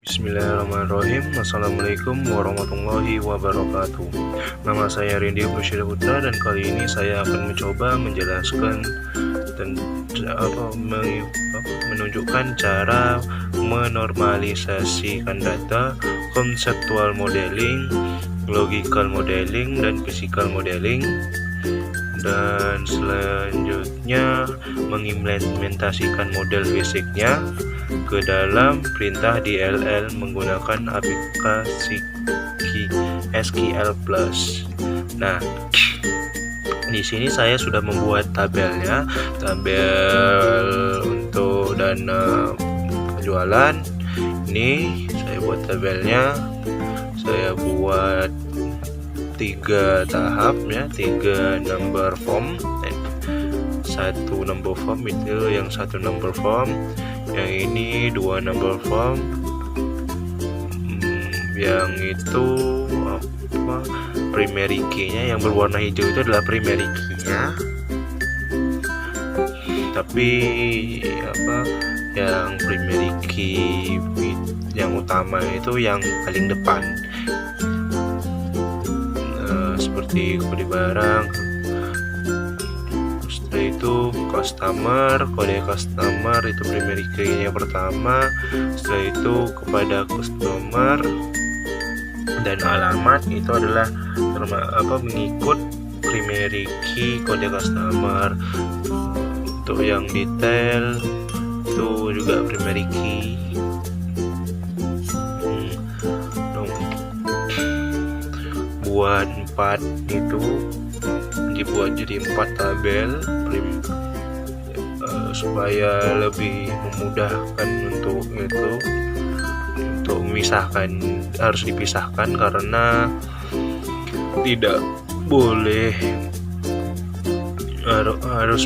Bismillahirrahmanirrahim. Assalamualaikum warahmatullahi wabarakatuh. Nama saya Rindy Bushir Putra dan kali ini saya akan mencoba menjelaskan dan menunjukkan cara menormalisasikan data, konseptual modeling, logical modeling, dan physical modeling. Dan selanjutnya mengimplementasikan model fisiknya ke dalam perintah DLL menggunakan aplikasi SQL+. Nah, di sini saya sudah membuat tabel untuk dana penjualan. Ini saya buat tabelnya. Saya buat 3 tahap ya, 3 number form. Satu number form itu yang satu number form, yang ini 2 number form, yang itu primary key-nya yang berwarna hijau itu adalah primary key-nya, tapi yang primary key yang utama itu yang paling depan, seperti kode barang. Setelah itu kode customer itu primary key-nya pertama. Setelah itu kepada customer dan alamat itu adalah mengikut primary key kode customer. Untuk yang detail itu juga primary key. Buat 4 itu dibuat jadi 4 tabel supaya lebih memudahkan untuk memisahkan. Harus dipisahkan karena tidak boleh harus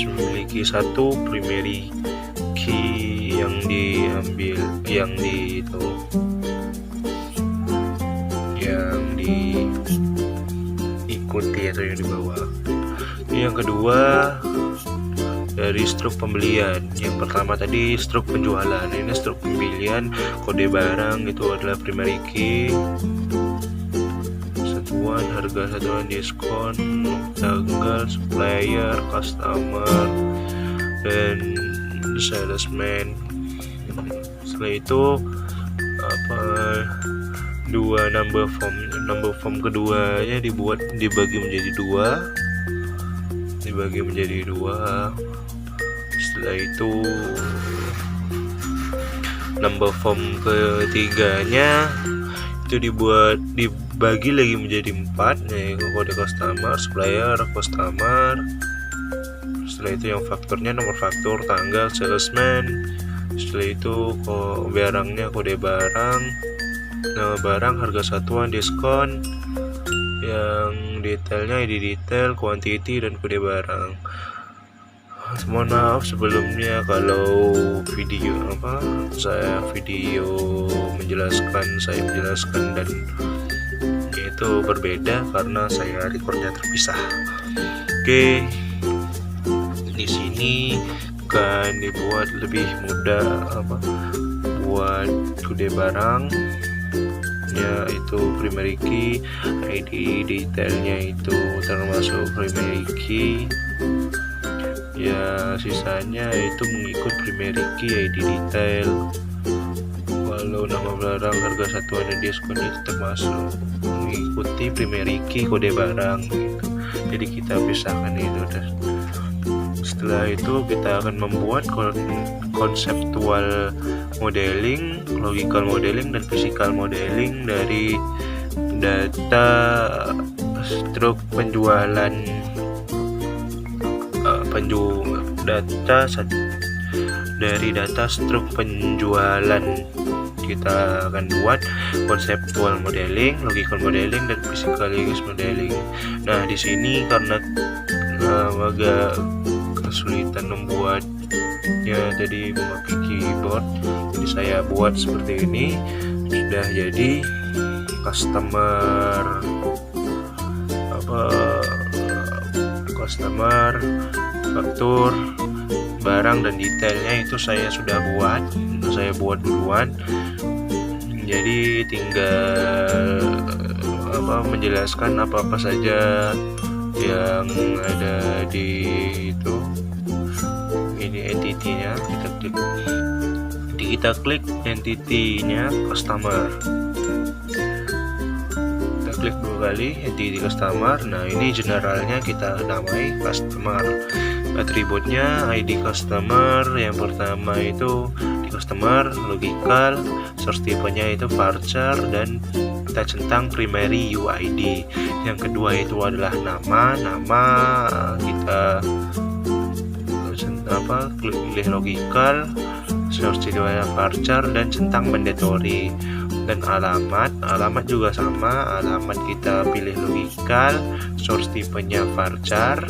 memiliki satu primary key yang diikuti atau yang dibawa. Yang kedua dari struk pembelian. Yang pertama tadi struk penjualan, ini struk pembelian. Kode barang itu adalah primary key, satuan harga, satuan diskon, tanggal, supplier, customer, dan salesman. Setelah itu dua number form keduanya dibagi menjadi dua. Setelah itu number form ketiganya itu dibagi lagi menjadi 4, yaitu kode customer, supplier, customer. Setelah itu yang faktornya nomor faktur, tanggal, salesman. Setelah itu barangnya kode barang, nama barang, harga satuan, diskon. Yang detailnya ID detail, quantity, dan kode barang. Mohon maaf sebelumnya kalau saya menjelaskan dan itu berbeda karena saya recordnya terpisah. Oke, di sini kan dibuat lebih mudah buat kode barang ya, itu primary key, ID detailnya itu termasuk primary key ya, sisanya itu mengikut primary key, ID detail. Kalau nama barang, harga satuan, dan diskon itu termasuk mengikuti primary key kode barang gitu. Jadi kita pisahkan itu. Setelah itu kita akan membuat konseptual modeling, logical modeling, dan physical modeling dari data struk penjualan, dari data struk penjualan. Kita akan buat konseptual modeling, logical modeling, dan physical modeling. Nah, di sini karena agak kesulitan membuatnya jadi memakai keyboard, jadi saya buat seperti ini. Sudah jadi customer, faktur, barang, dan detailnya itu saya sudah buat saya buat duluan, jadi tinggal menjelaskan apa saja yang ada di itu. Ini entity-nya, kita klik entity-nya customer, kita klik 2 kali entity customer. Nah, ini generalnya kita namai customer. Atributnya ID customer, yang pertama itu di customer, logical, source type-nya itu varchar, dan kita centang primary UID. Yang kedua itu adalah nama kita pilih logical, source type-nya varchar, dan centang mandatory. Dan alamat juga sama, alamat kita pilih logical, source type-nya varchar,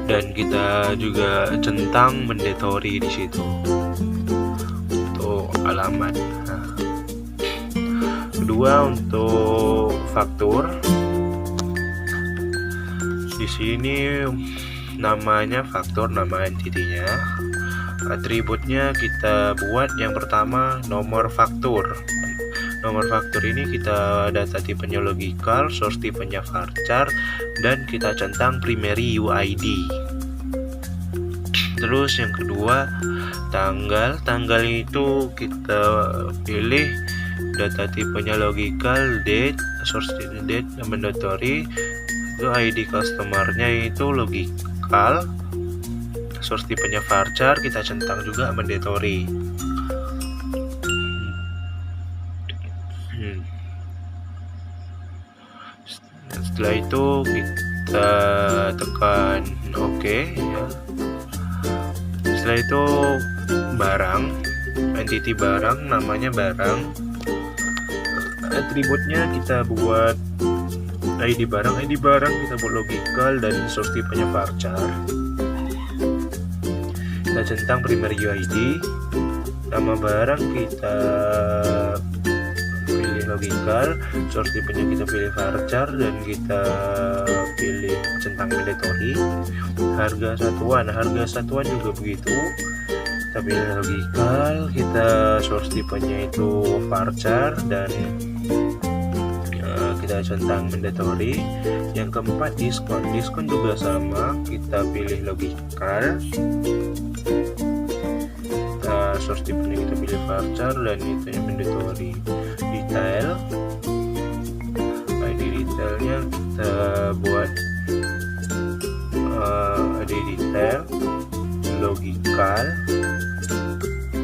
dan kita juga centang mandatory di situ untuk alamat. Nah, kedua untuk faktur, di sini namanya faktur, nama entitinya. Atributnya kita buat yang pertama nomor faktur. Nomor faktur ini kita data tipenya logical, source tipenya varchar, dan kita centang primary UID. Terus yang kedua tanggal itu kita pilih data tipenya logical, date, source date, mandatory. Itu ID customernya itu logical, source tipenya varchar, kita centang juga mandatory. Setelah itu kita tekan OK ya. Setelah itu barang, entity barang, namanya barang. Atributnya kita buat ID barang kita buat logical dan source tipenya varchar. Kita centang primary UID. Nama barang kita pilih logical, source tipenya kita pilih varchar, dan kita pilih centang mandatory. Harga satuan juga begitu, kita pilih logical, kita source tipenya itu varchar, dan kita centang mandatory. Yang keempat diskon juga sama, kita pilih logical, source tipenya kita pilih varchar, dan itu yang mandatory. Detail, ID detailnya kita buat ID detail logical,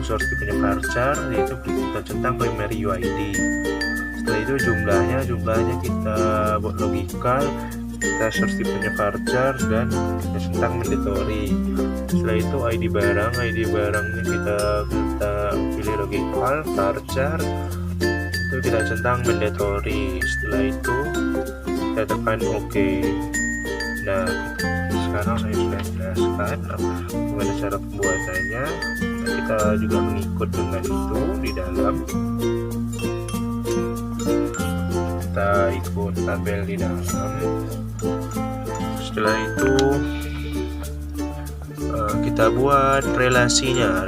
source tipenya varchar, itu kita centang primary UID. Setelah itu jumlahnya kita buat logical, kita source tipenya varchar, dan kita centang mandatory. Setelah itu ID barangnya kita pilih logical, varchar, itu kita centang mandatory. Setelah itu kita tekan OK. Nah, sekarang saya sudah jelaskan bagaimana cara pembuatannya. Nah, kita juga mengikut dengan itu di dalam. Kita ikut tabel di dalam. Setelah itu kita buat relasinya.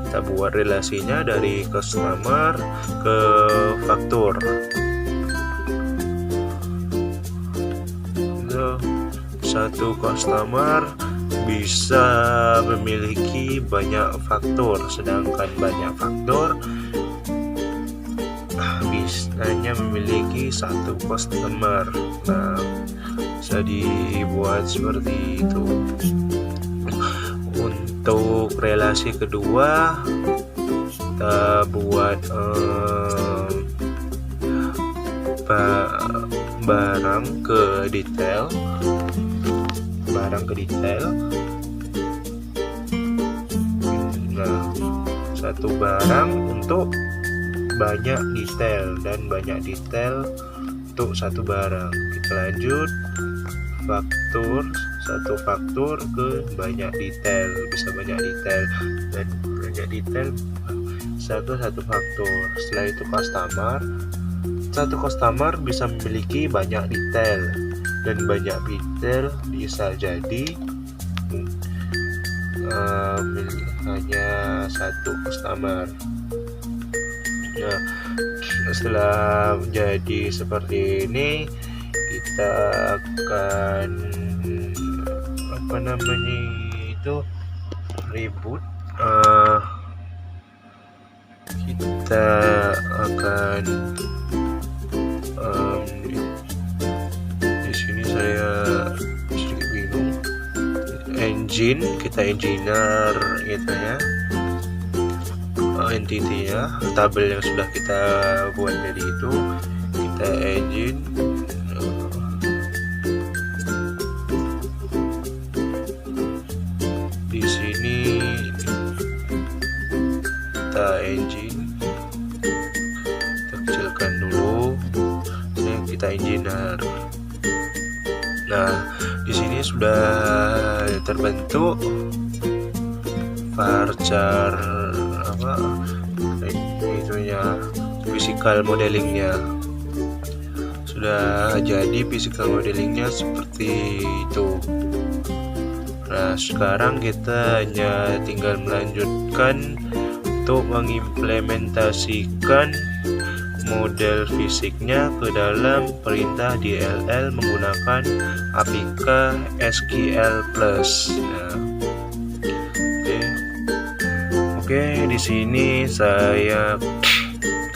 Kita buat relasinya dari customer ke faktur. Satu customer bisa memiliki banyak faktur, sedangkan banyak faktur bisanya memiliki satu customer. Nah, bisa dibuat seperti itu. Untuk relasi kedua, kita buat barang ke detail. Nah, satu barang untuk banyak detail, dan banyak detail untuk satu barang. Kita lanjut satu faktur ke banyak detail, bisa banyak detail, dan banyak detail satu faktur. Setelah itu satu customer bisa memiliki banyak detail, dan banyak detail bisa jadi hanya satu customer. Nah, setelah jadi seperti ini, kita akan reboot. Kita akan di sini saya sedikit bingung. Kita engineer gitu ya, entity-nya, tabel yang sudah kita buat jadi itu, kita engine. Di sini kita engine, kita kecilkan dulu, kita engineer. Nah, di sini sudah terbentuk varchar physical modelingnya. Sudah jadi physical modelingnya seperti itu. Nah, sekarang kita hanya tinggal melanjutkan untuk mengimplementasikan model fisiknya ke dalam perintah DLL menggunakan APK SQL+. Nah, Oke, di sini saya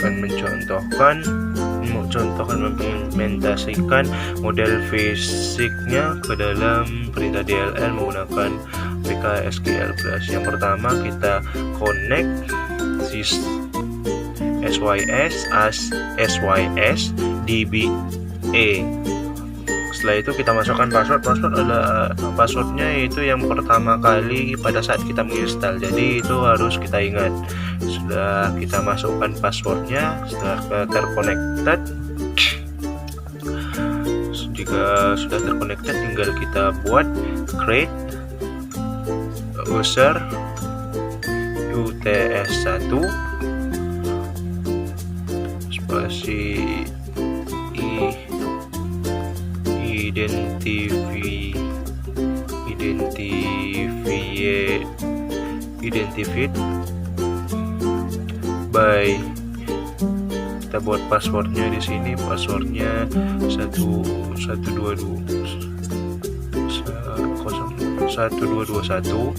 akan mencontohkan mengimplementasikan model fisiknya ke dalam perintah DLL menggunakan APK SQL+. Yang pertama, kita connect SYS DBA. Setelah itu kita masukkan password adalah passwordnya yaitu yang pertama kali pada saat kita menginstal, jadi itu harus kita ingat. Sudah kita masukkan passwordnya, setelah terconnected, jika sudah terconnected tinggal kita buat create user UTS1 spasi identified by, kita buat passwordnya di sini, passwordnya 1221.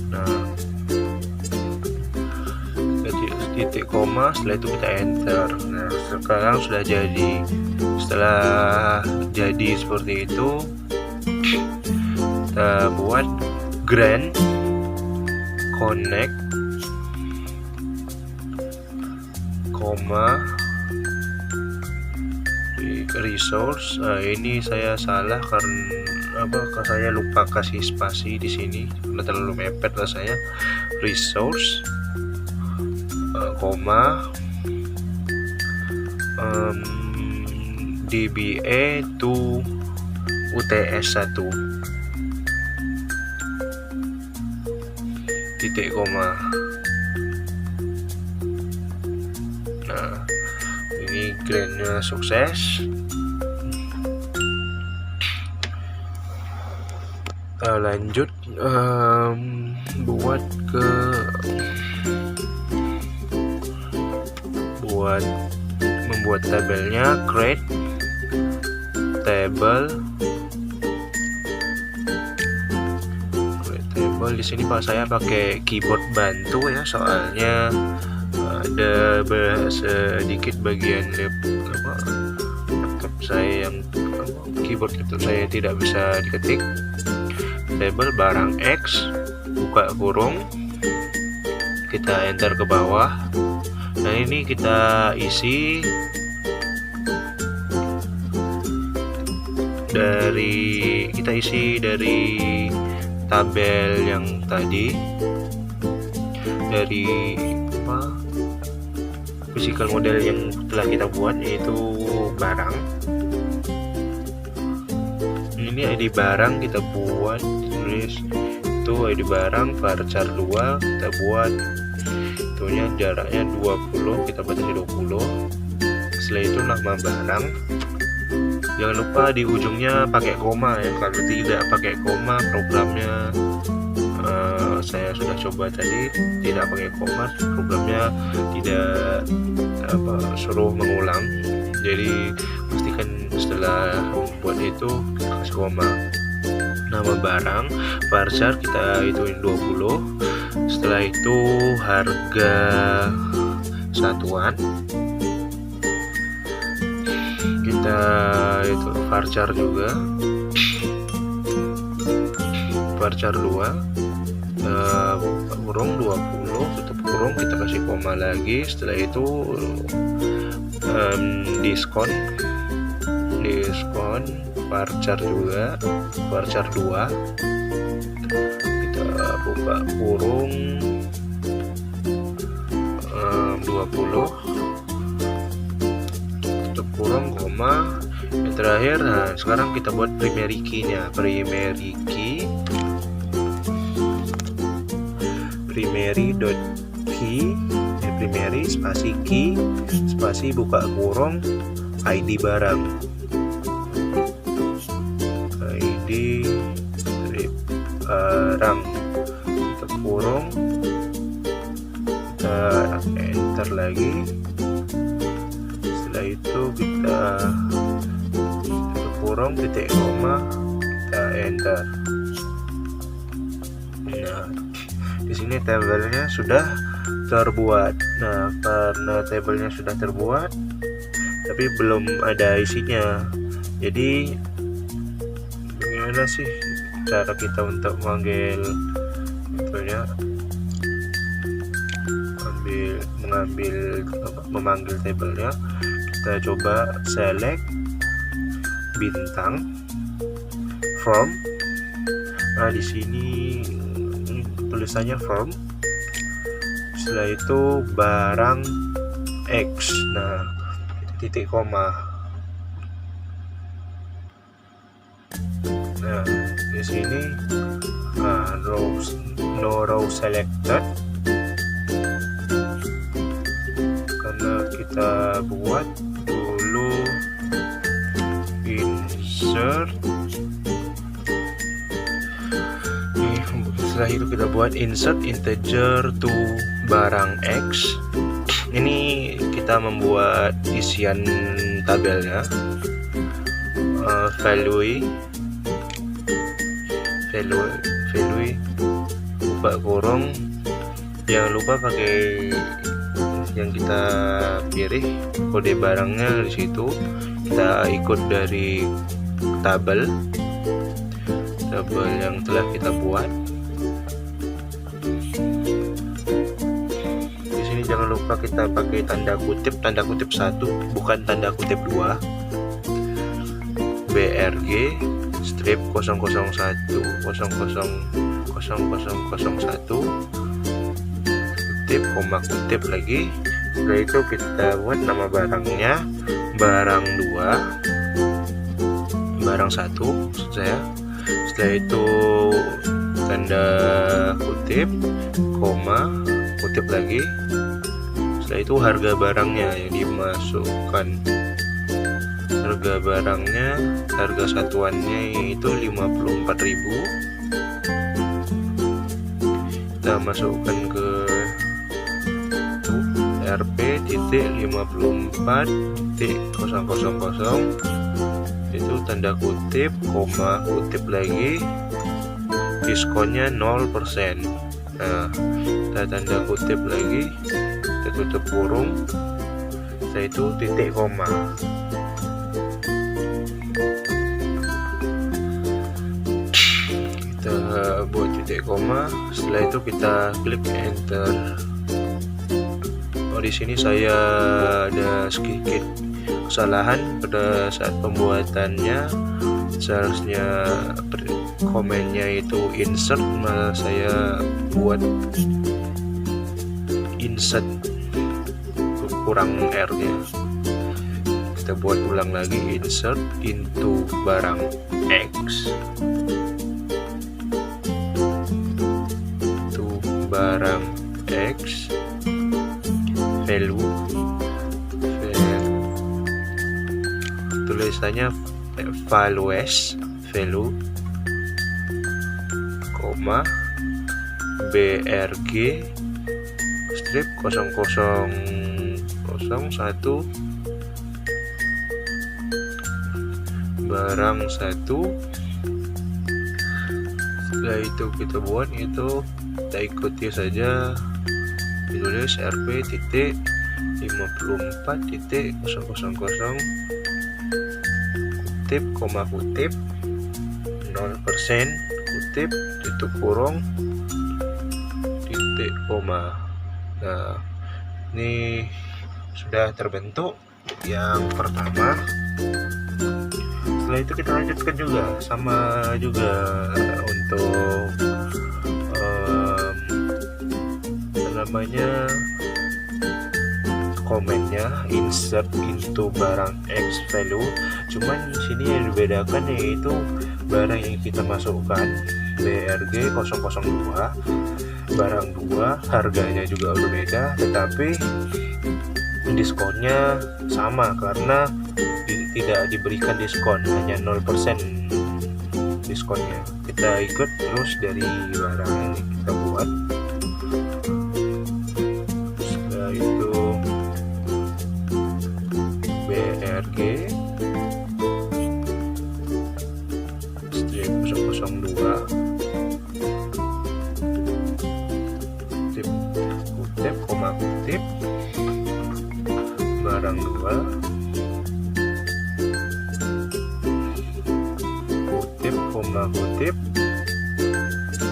Nah, titik koma, setelah itu kita enter. Nah, sekarang sudah jadi. Setelah jadi seperti itu, kita buat grant connect koma resource. Nah, ini saya salah karena saya lupa kasih spasi di sini, karena terlalu mepet rasanya. Resource koma DBA to UTS1 titik koma. Nah, ini grandnya sukses. Kita lanjut membuat tabelnya. Create table. Di sini saya pakai keyboard bantu ya, soalnya ada sedikit bagian laptop saya yang keyboard laptop saya tidak bisa diketik. Table barang X, buka kurung, kita enter ke bawah. Nah, ini kita isi dari tabel yang tadi, dari physical model yang telah kita buat, yaitu barang. Ini ID barang kita buat, tulis itu ID barang varchar 2, kita buat itunya jaraknya 20, kita batasi 20. Setelah itu nama barang, jangan lupa di ujungnya pakai koma ya, kalau tidak pakai koma programnya saya sudah coba tadi tidak pakai koma, programnya tidak suruh mengulang. Jadi pastikan setelah membuat itu kita kasih koma. Nama barang varchar kita hituin 20. Setelah itu harga satuan kita itu varchar juga, varchar 2 kurung 20 tutup kurung, kita kasih koma lagi. Setelah itu diskon varchar juga, varchar 2 kita buka kurung 20 tutup kurung koma. Yang terakhir, nah sekarang kita buat primary key-nya. Primary key, primary.key, primary spasi key spasi buka kurung ID barang, ID barang tutup kurung, kita enter lagi. Setelah itu kita tutup kurung titik koma, kita enter. Nah, di sini tabelnya sudah terbuat. Nah, karena tabelnya sudah terbuat tapi belum ada isinya, jadi bagaimana sih cara kita untuk memanggil tabelnya, memanggil tabelnya? Kita coba select bintang from. Nah, di sini tulisannya from. Setelah itu barang X. Nah, titik koma. Nah, di sini no row selected karena kita buat dulu insert. Setelah itu kita buat insert integer to barang X. Ini kita membuat isian tabelnya. Value buka kurung, jangan lupa pakai yang kita pilih kode barangnya di situ. Kita ikut dari tabel yang telah kita buat. Jangan lupa kita pakai tanda kutip 1 bukan tanda kutip 2. BRG strip 001 kutip koma kutip lagi. Setelah itu kita buat nama barangnya barang 2, barang 1 maksud saya. Setelah itu tanda kutip koma kutip lagi. Setelah itu harga barangnya yang dimasukkan. Harga barangnya, harga satuannya yaitu 54.000. Kita masukkan ke rp.54.000. Itu tanda kutip koma kutip lagi. Diskonnya 0%. Nah, kita tanda kutip lagi, kita tutup kurung. Setelah itu titik koma. Kita buat titik koma. Setelah itu kita klik enter. Oh, di sini saya ada sedikit kesalahan pada saat pembuatannya. Seharusnya komennya itu insert, malah saya buat insert, kurang R-nya. Kita buat ulang lagi, insert into barang X, itu barang X, value tulisannya values, value koma BRG strip 0001 barang 1. Setelah itu kita buat itu, kita ikuti saja, ditulis RP titik 54 titik 000 kutip koma kutip 0% kutip tutup kurung titik koma. Nah, ini sudah terbentuk yang pertama. Setelah itu kita lanjutkan juga, sama juga untuk namanya komennya insert into barang X value. Cuman di sini yang dibedakan yaitu barang yang kita masukkan BRG 002 barang 2 harganya juga berbeda, tetapi diskonnya sama karena tidak diberikan diskon, hanya 0% diskonnya. Kita ikut terus dari barang yang kita buat. Setelah itu BRG strip 002 kutip koma kutip barang 2 kutip koma kutip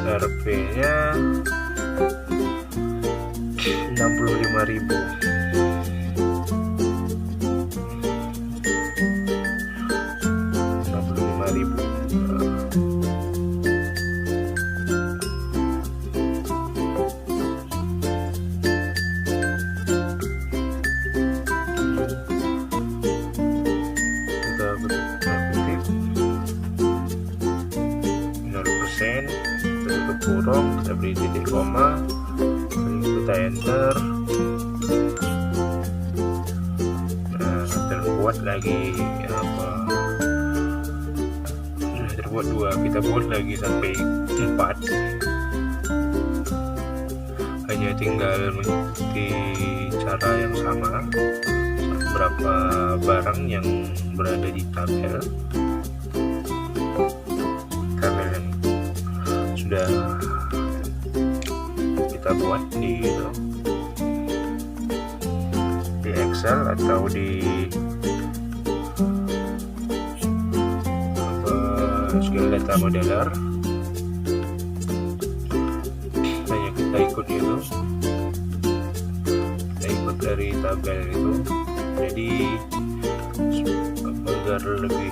RP nya 65.000. Tutup kurung, kita beri titik koma, kita enter. Nah, terbuat lagi apa? Terbuat 2, kita buat lagi sampai 4. Hanya tinggal mengikuti cara yang sama, berapa barang yang berada di tabel yang sudah kita buat di Excel atau di skill data modeler. Hanya kita ikut itu, kita ikut dari tabel itu, jadi agar lebih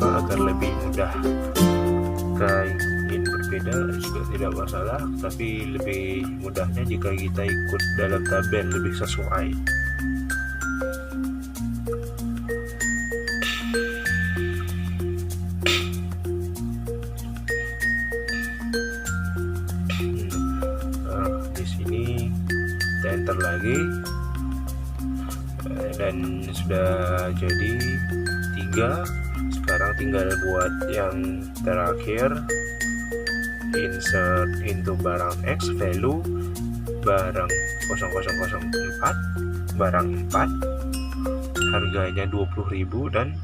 agar lebih mudah. Jika ingin berbeda juga tidak masalah, tapi lebih mudahnya jika kita ikut dalam tabel, lebih sesuai. Nah, di sini kita enter lagi dan sudah jadi 3. Sekarang tinggal buat yang terakhir, insert into barang X value barang 0004 barang 4 harganya 20.000 dan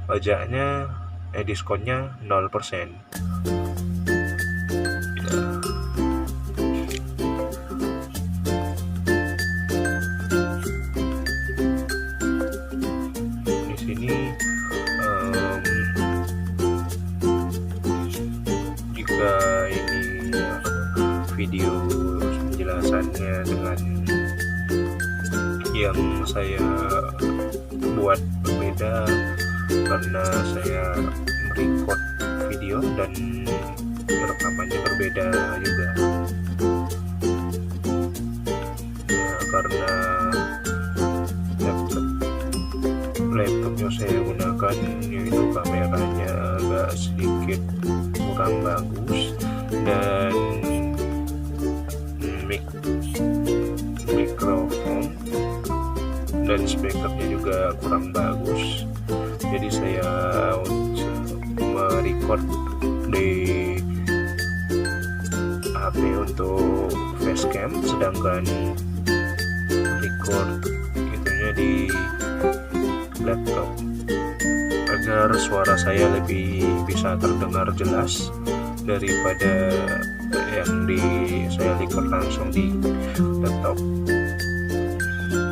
pajaknya diskonnya 0%. Di sini jika ini video penjelasannya dengan yang saya buat berbeda karena saya merecord video dan rekamannya berbeda juga ya, karena laptopnya saya gunakan yaitu kameranya agak sedikit kurang bagus dan mikrofon dan speakernya juga kurang bagus, jadi saya record di HP untuk facecam, sedangkan record itunya di laptop, agar suara saya lebih bisa terdengar jelas daripada yang saya record langsung di laptop.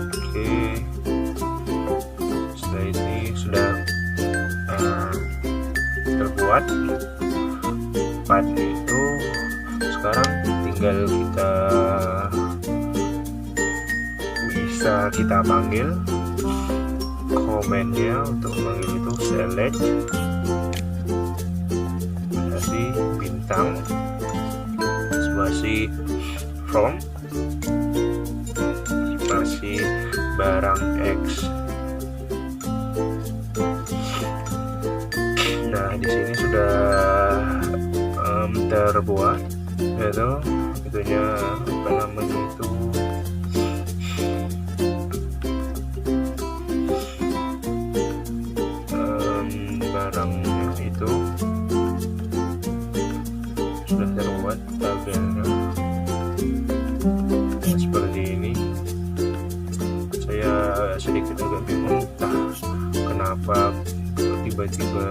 Oke, setelah ini sudah terbuat part itu, sekarang tinggal kita panggil komennya. Untuk panggil itu select, kasih bintang, spasi from, spasi barang X. Nah, di sini sudah terbuat, yaitu itunya apa namanya itu, barangnya itu sudah terbuat tabelnya seperti ini. Saya sedikit agak bingung kenapa tiba-tiba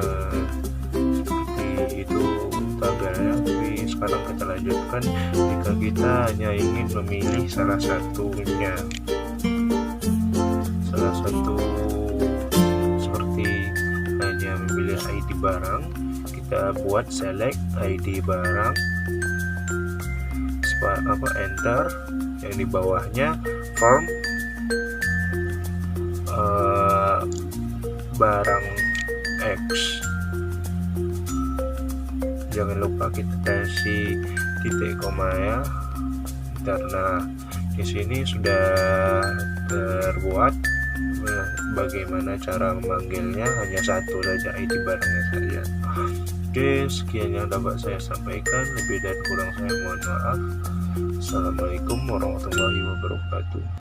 seperti itu tabelnya, tapi sekarang kita lanjutkan. Jika kita hanya ingin memilih salah satu seperti hanya memilih ID barang, kita buat select ID barang, enter, yang di bawahnya form barang X. Jangan lupa kita kasih titik koma ya. Karena di sini sudah terbuat bagaimana cara memanggilnya, hanya satu saja ID barangnya saja. Oke, sekian yang dapat saya sampaikan. Lebih dan kurang saya mohon maaf. Assalamualaikum warahmatullahi wabarakatuh.